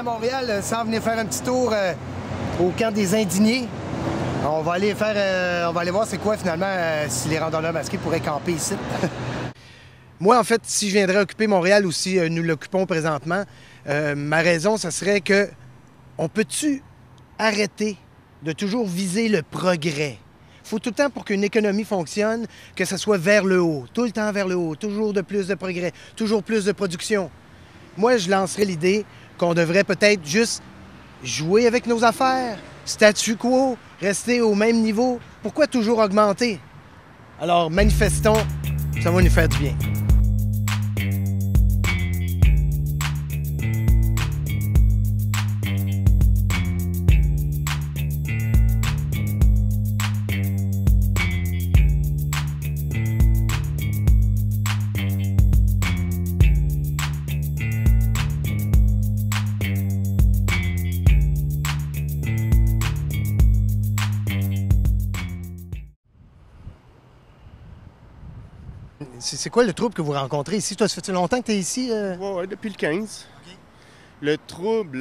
à Montréal sans venir faire un petit tour au camp des Indignés. On va aller voir c'est quoi finalement si les randonneurs masqués pourraient camper ici. Moi, en fait, si je viendrais occuper Montréal ou si nous l'occupons présentement, ma raison, ça serait que on peut-tu arrêter de toujours viser le progrès? Il faut tout le temps, pour qu'une économie fonctionne, que ça soit vers le haut, tout le temps vers le haut, toujours de plus de progrès, toujours plus de production. Moi, je lancerais l'idée qu'on devrait peut-être juste jouer avec nos affaires, statu quo, rester au même niveau. Pourquoi toujours augmenter? Alors, manifestons, ça va nous faire du bien. C'est quoi le trouble que vous rencontrez ici? Toi, ça fait longtemps que tu es ici? Oui, depuis le 15. Okay. Le trouble,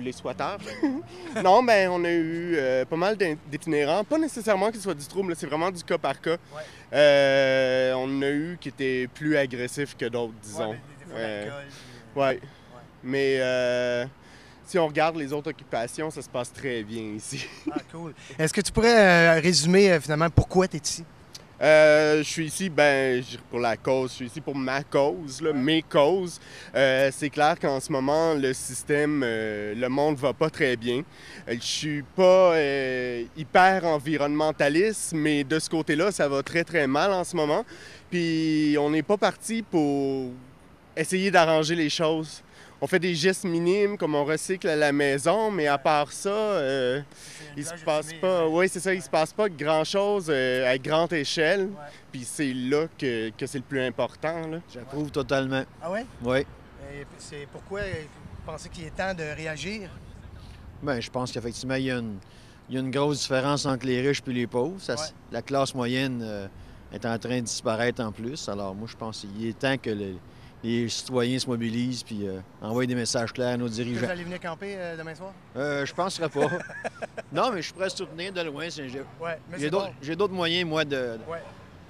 les squatteurs. Non, on a eu pas mal d'itinérants. Pas nécessairement que ce soit du trouble, c'est vraiment du cas par cas. Ouais. On en a eu qui étaient plus agressifs que d'autres, disons. Ouais. Mais si on regarde les autres occupations, ça se passe très bien ici. Ah, cool. Est-ce que tu pourrais résumer finalement pourquoi tu es ici? Je suis ici, pour la cause. Je suis ici pour ma cause, là, mes causes. C'est clair qu'en ce moment, le système, le monde va pas très bien. Je suis pas hyper environnementaliste, mais de ce côté-là, ça va très, très mal en ce moment. Puis on n'est pas parti pour essayer d'arranger les choses. On fait des gestes minimes, comme on recycle à la maison, mais à part ça, il se passe pas. Oui, c'est ça, il se passe pas grand-chose à grande échelle. Ouais. Puis c'est là que c'est le plus important. J'approuve totalement. Ah oui? Oui. C'est pourquoi vous pensez qu'il est temps de réagir? Bien, je pense qu'effectivement, il y a une grosse différence entre les riches et les pauvres. La classe moyenne est en train de disparaître en plus. Alors moi, je pense qu'il est temps que les citoyens se mobilisent puis envoient des messages clairs à nos dirigeants. Vous allez venir camper demain soir? Je ne penserais pas. Non, mais je suis prêt à soutenir de loin. J'ai d'autres moyens, moi,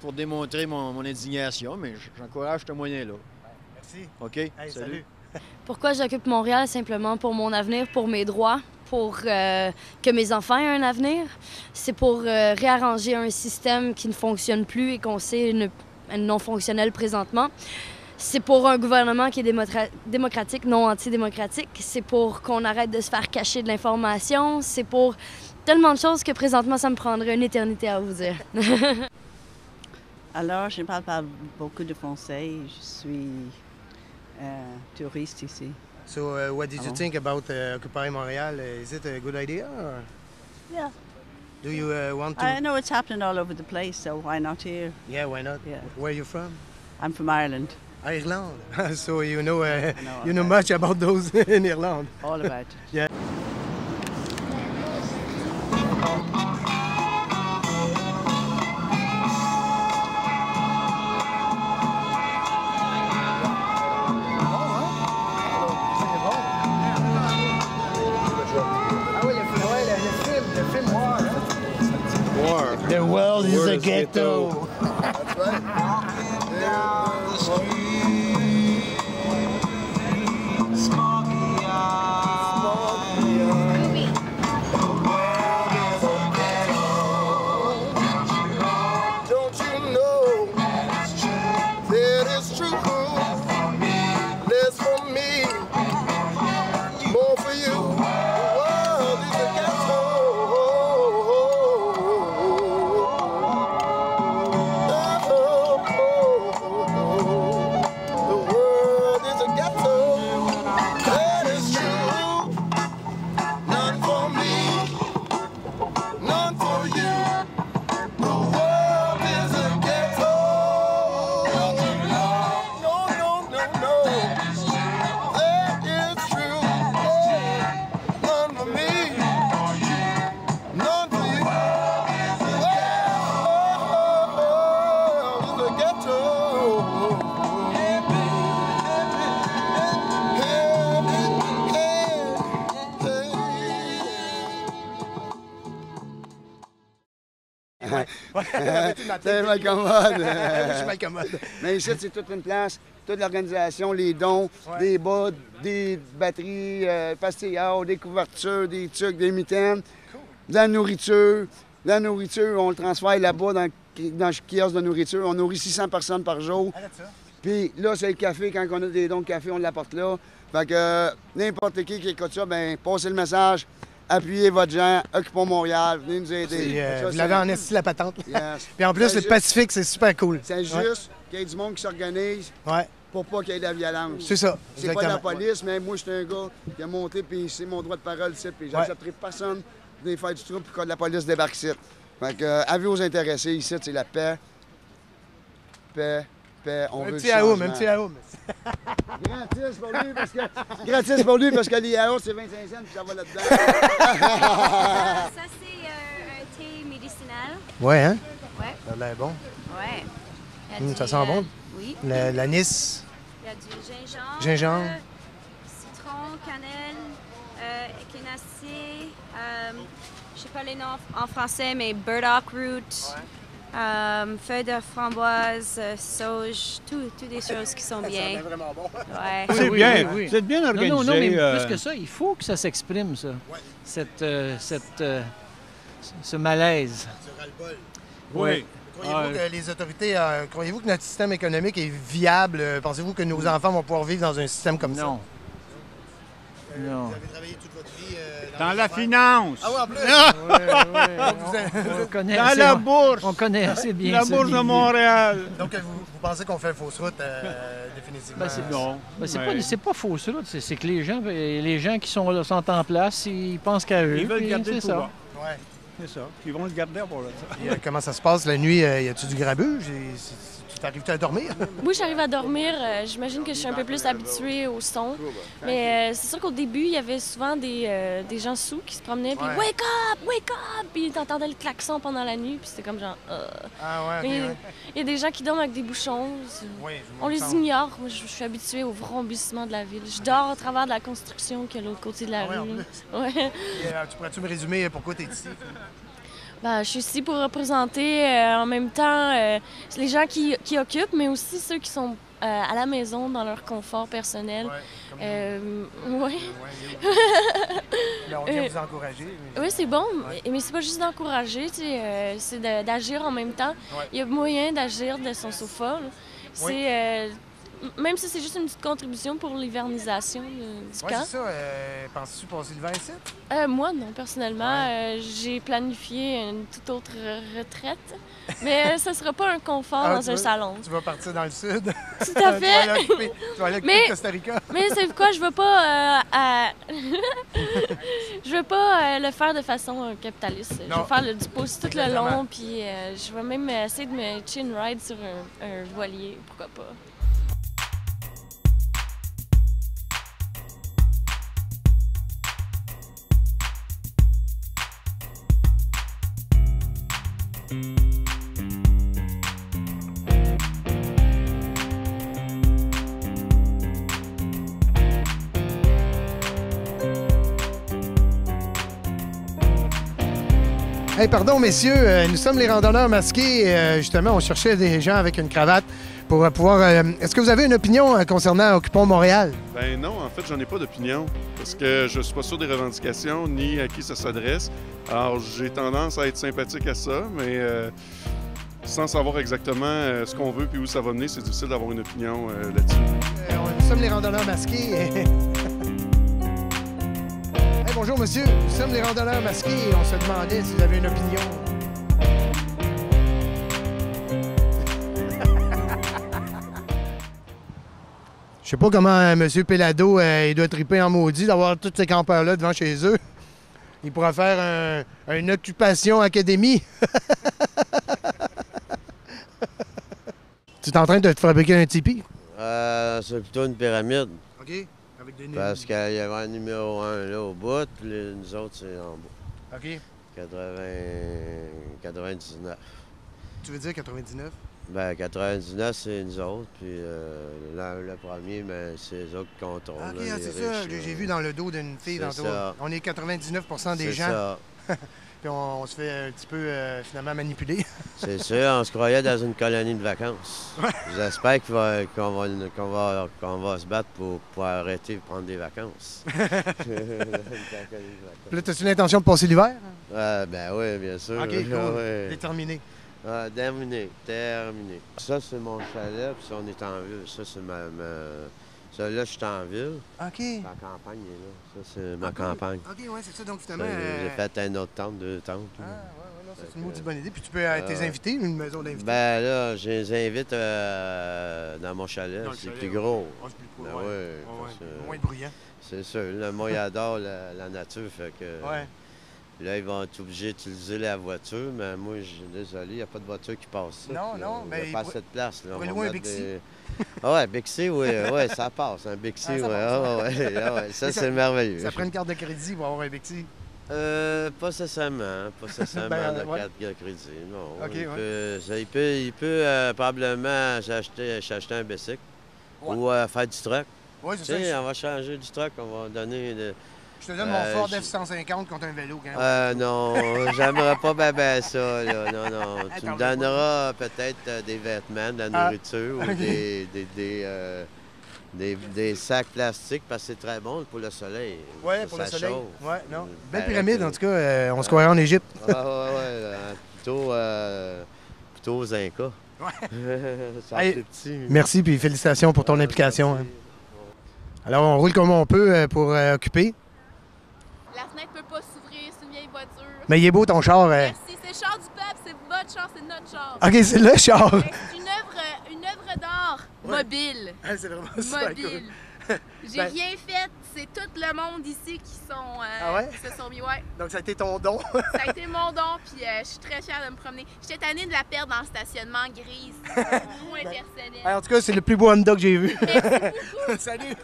pour démontrer mon indignation, mais j'encourage ce moyen-là. Merci. OK? Hey, salut. Pourquoi j'occupe Montréal? Simplement pour mon avenir, pour mes droits, pour que mes enfants aient un avenir. C'est pour réarranger un système qui ne fonctionne plus et qu'on sait non fonctionnel présentement. C'est pour un gouvernement qui est démocratique, non antidémocratique. C'est pour qu'on arrête de se faire cacher de l'information. C'est pour tellement de choses que présentement, ça me prendrait une éternité à vous dire. Alors, je ne parle pas beaucoup de français. Je suis touriste ici. So, what did you think about occupying Montreal? Is it a good idea? Or? Yeah. Do you want to? I know it's happening all over the place, so why not here? Yeah, why not? Yeah. Where are you from? I'm from Ireland. Ireland. So you know much about those in Ireland. All about it. Yeah. The world is a ghetto. That's right. Don't you know that it's true? Less for me, more for you. The world is a ghetto. Oh, oh, oh, oh. C'est mal commode. Je suis mal commode. Mais ici, c'est toute une place, toute l'organisation, les dons, des bas, des batteries, pastillards, des couvertures, des trucs, des mitaines, de la nourriture. La nourriture, on le transfère là-bas dans le kiosque de nourriture. On nourrit 600 personnes par jour. Puis là, c'est le café. Quand on a des dons de café, on l'apporte là. Fait que n'importe qui écoute ça, bien, passez le message. Appuyez votre gens, Occupons Montréal, venez nous aider. Vous l'avez en esti la patente. Yes. Puis en plus, C'est le juste- Pacifique, c'est super cool. C'est juste qu'il y ait du monde qui s'organise Ouais, pour pas qu'il y ait de la violence. c'est ça. C'est pas de la exactement. police, mais moi, je suis un gars qui a monté, puis c'est mon droit de parole ici, puis j'accepterai personne de venir faire du trouble pour que la police débarque ici. Fait que, avis aux intéressés, ici, c'est la paix. Paix, paix, on Un veut petit le changement. yaourt, un petit yaourt. Gratis pour lui, parce que les yaourts, c'est 25 cents, puis ça va là-dedans. Ça, c'est un thé médicinal. Ouais, hein? Ouais. Ça a l'air bon. Ouais. Il y a Ça du, sent bon. Oui. L'anis. Il y a du gingembre. Gingembre. Citron, cannelle, équinacée. Je sais pas les noms en français, mais burdock root. Feuilles de framboise, sauge, toutes des choses qui sont bien. vraiment bon. Ouais. C'est oui, bien, oui, oui. c'est bien organisé. Non, mais plus que ça, il faut que ça s'exprime, ça. Ce malaise. Oui. Croyez-vous que les autorités, croyez-vous que notre système économique est viable? Pensez-vous que nos enfants vont pouvoir vivre dans un système comme ça? Non. Non. Vous avez travaillé toute votre vie Dans la finance. Ah oui, en plus! On connaît Dans assez, la bourse. on connaît assez bien La ce bourse de milieu. Montréal. Donc, vous pensez qu'on fait fausse route définitivement? Ben, c'est Non. Ben, mais c'est pas fausse route, c'est que les gens qui sont en place, ils pensent qu'à eux. Ils veulent puis garder le c'est ça. pouvoir. Ouais. C'est ça. Ils vont le garder pour ça. Et, comment ça se passe la nuit? Y a-tu du grabuge? Tu t'arrives-tu à dormir? Oui, j'arrive à dormir. J'imagine que je suis un peu plus habituée au son. Mais c'est sûr qu'au début, il y avait souvent des gens sous qui se promenaient. Puis Ouais. Wake up! Wake up! Puis t'entendais le klaxon pendant la nuit. Puis c'était comme genre. Ah ouais, Mais ok, ouais. il y a des gens qui dorment avec des bouchons. Oui, On les ignore. Moi, je suis habituée au vrombissement de la ville. Je dors à travers de la construction qui est de l'autre côté de la Ah ouais, en rue. plus. Ouais. Et, tu pourrais-tu me résumer pourquoi tu es ici? Ben, je suis ici pour représenter en même temps les gens qui occupent, mais aussi ceux qui sont à la maison dans leur confort personnel. Ouais, Ouais. Mais on vient vous encourager. mais- Oui, c'est bon, Ouais. mais c'est pas juste d'encourager, tu sais, c'est d'agir en même temps. Ouais. Il y a moyen d'agir de son sofa. Là. C'est, même si c'est juste une petite contribution pour l'hivernisation du Ouais, camp. c'est ça. Penses-tu passer l'hiver ici? Moi, non, personnellement. J'ai planifié une toute autre retraite, mais ce sera pas un confort Ah, dans tu un vas- salon. Tu vas partir dans le sud. Tout à Tu fait. vas aller occuper Mais- Costa Rica. Mais c'est quoi, je veux pas je veux pas le faire de façon capitaliste. Je Non. veux faire du pouce tout le Exactement. long, puis je vais même essayer de me chin ride sur un voilier, pourquoi pas. Hey, pardon, messieurs, nous sommes les randonneurs masqués. Justement, on cherchait des gens avec une cravate pour pouvoir... Est-ce que vous avez une opinion concernant Occupons Montréal? Ben non, en fait, j'en ai pas d'opinion parce que je suis pas sûr des revendications ni à qui ça s'adresse. Alors, j'ai tendance à être sympathique à ça, mais sans savoir exactement ce qu'on veut puis où ça va mener, c'est difficile d'avoir une opinion là-dessus. Nous sommes les randonneurs masqués. Hey, bonjour, monsieur. Nous sommes les randonneurs masqués et on se demandait si vous avez une opinion. Je sais pas comment M. Pelado il doit triper en maudit d'avoir tous ces campeurs-là devant chez eux. Il pourra faire une occupation académie. Tu es en train de te fabriquer un tipi? C'est plutôt une pyramide. OK. Avec des Parce qu'il y avait un numéro 1 là au bout, puis nous autres, c'est en bas. OK. 99. Tu veux dire 99? Ben, 99, c'est nous autres, puis le premier, ben, c'est eux autres qui contrôlent. OK, là, ah, les c'est ça. riches, là. J'ai vu dans le dos d'une fille C'est tantôt. ça. On est 99 des C'est gens. ça. puis on se fait un petit peu finalement manipuler. C'est sûr, on se croyait dans une colonie de vacances. J'espère qu'on va se battre pour arrêter de prendre des vacances. Là, as-tu l'intention de passer l'hiver? Ben oui, bien sûr. OK, cool. Ouais. Déterminé. Terminé. Ça, c'est mon chalet, puis ça, on est en ville. Ça, c'est ça, là, je suis en ville. OK. La campagne est là. Ça, c'est ma campagne. OK, oui, c'est ça. Donc, finalement... J'ai fait un autre tente, 2 tentes. Non, c'est une maudite bonne idée. Puis tu peux tes invités, une maison d'invités? Ben là, je les invite dans mon chalet. C'est plus gros. C'est plus gros, Ben ouais. Moins bruyant. C'est sûr. Là, moi, il adore la nature, fait que... Ouais. Là, ils vont être obligés d'utiliser la voiture, mais moi, je suis désolé, il n'y a pas de voiture qui passe. Non, mais il n'y a pas assez de place. On va louer un Bixi. Ouais, Bixi, oui, ça passe. Un Bixi, ouais. Ça, c'est merveilleux. Ça prend une carte de crédit pour avoir un Bixi? Pas nécessairement. Pas nécessairement de carte de crédit, non. OK, il peut probablement s'acheter un bicycle ou faire du truck. Oui, c'est ça. On va changer du truck, on va donner... Je te donne mon Ford F-150 contre un vélo. Quand non, j'aimerais pas bien ça. Là. Non. Tu me donneras peut-être des vêtements, de la nourriture ou des sacs plastiques parce que c'est très bon pour le soleil. Oui, pour le soleil. Ouais, non. Belle pyramide, en tout cas. On se croirait en Égypte. Plutôt aux Incas. Ouais. Merci, puis félicitations pour ton implication. Hein. Alors, on roule comme on peut pour occuper. La fenêtre peut pas s'ouvrir, c'est une vieille voiture. Mais il est beau ton char. Merci, c'est le char du peuple, c'est votre char, c'est notre char. OK, c'est le char. C'est une œuvre d'art mobile. C'est vraiment super mobile. Cool. J'ai rien fait, c'est tout le monde ici qui se sont mis. Ouais. Donc ça a été ton don. Ça a été mon don, puis je suis très fière de me promener. J'étais tannée de la perdre dans le stationnement grise. Moins personnel. En tout cas, c'est le plus beau Honda que j'ai vu. Merci beaucoup. Salut.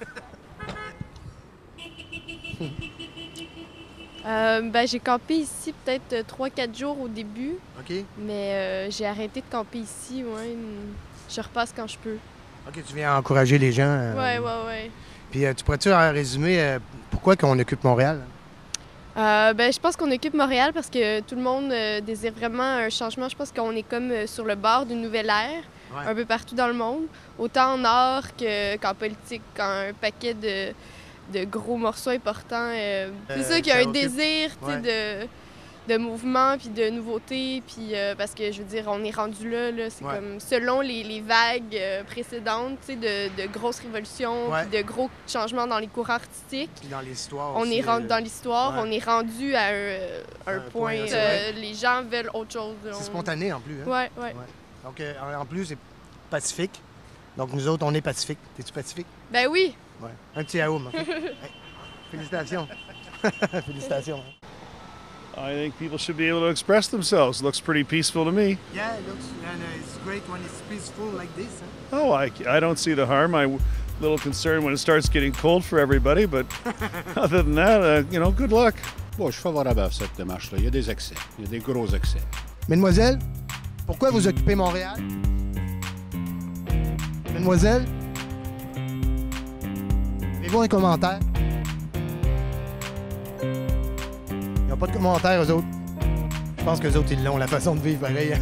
J'ai campé ici peut-être 3-4 jours au début. OK. Mais j'ai arrêté de camper ici, ouais. Je repasse quand je peux. OK, tu viens encourager les gens. Ouais. Puis tu pourrais-tu résumer pourquoi qu'on occupe Montréal? Je pense qu'on occupe Montréal parce que tout le monde désire vraiment un changement. Je pense qu'on est comme sur le bord d'une nouvelle ère, un peu partout dans le monde. Autant en art qu'en politique, un paquet de gros morceaux importants. C'est ça qu'il y a un désir de mouvement puis de nouveauté. Puis parce que, je veux dire, on est rendu là c'est comme selon les vagues précédentes, de grosses révolutions, puis de gros changements dans les courants artistiques. Puis dans l'histoire on est rendu dans l'histoire, on est rendu à un point. Les gens veulent autre chose. C'est spontané en plus. Hein? Ouais. Donc en plus, c'est pacifique. Donc nous autres, on est pacifique. T'es-tu pacifique? Ben oui. Ouais. Un petit aoum. Okay? Félicitations. Félicitations. I think people should be able to express themselves. It looks pretty peaceful to me. Yeah, it looks, and it's great when it's peaceful like this. Huh? Oh, I don't see the harm. I'm a little concerned when it starts getting cold for everybody, but other than that, good luck. Bon, je suis favorable à cette démarche-là. Il y a des excès. Il y a des gros excès. Mesdemoiselles, pourquoi vous occupez Montréal? Mesdemoiselles? Avez-vous un commentaire? Ils n'ont pas de commentaires, eux autres. Je pense qu'eux autres, ils l'ont, la façon de vivre, pareil.